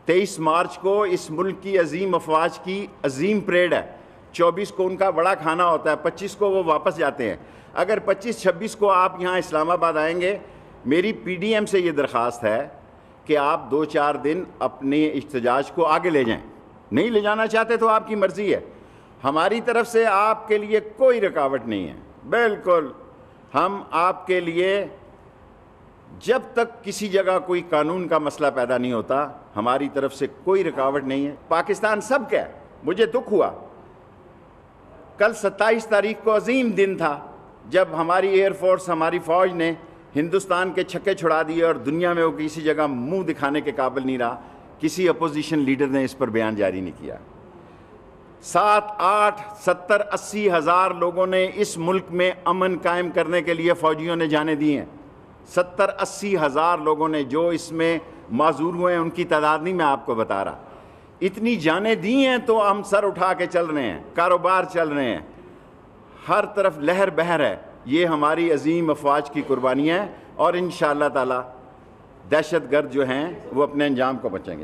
23 मार्च को इस मुल्क की अजीम अफवाज की अजीम परेड है। 24 को उनका बड़ा खाना होता है, 25 को वो वापस जाते हैं। अगर 25-26 को आप यहाँ इस्लामाबाद आएंगे, मेरी PDM से ये दरख्वास्त है कि आप 2-4 दिन अपने इhtजाज को आगे ले जाएं। नहीं ले जाना चाहते तो आपकी मर्ज़ी है। हमारी तरफ से आपके लिए कोई रुकावट नहीं है, बिल्कुल। हम आपके लिए जब तक किसी जगह कोई कानून का मसला पैदा नहीं होता, हमारी तरफ से कोई रुकावट नहीं है। पाकिस्तान सब का है। मुझे दुख हुआ, कल 27 तारीख को अजीम दिन था जब हमारी एयरफोर्स, हमारी फ़ौज ने हिंदुस्तान के छक्के छुड़ा दिए और दुनिया में वो किसी जगह मुंह दिखाने के काबिल नहीं रहा। किसी अपोजिशन लीडर ने इस पर बयान जारी नहीं किया। 7, 8, 70, 80 हज़ार लोगों ने इस मुल्क में अमन कायम करने के लिए फ़ौजियों ने जाने दी हैं। 70-80 हज़ार लोगों ने, जो इसमें माजूर हुए हैं उनकी तादाद नहीं मैं आपको बता रहा, इतनी जानें दी हैं। तो हम सर उठा के चल रहे हैं, कारोबार चल रहे हैं, हर तरफ लहर बहर है। ये हमारी अजीम अफवाज की कुर्बानी है और इंशाअल्लाह ताला दहशतगर्द जो हैं वो अपने अंजाम को बचाएंगे।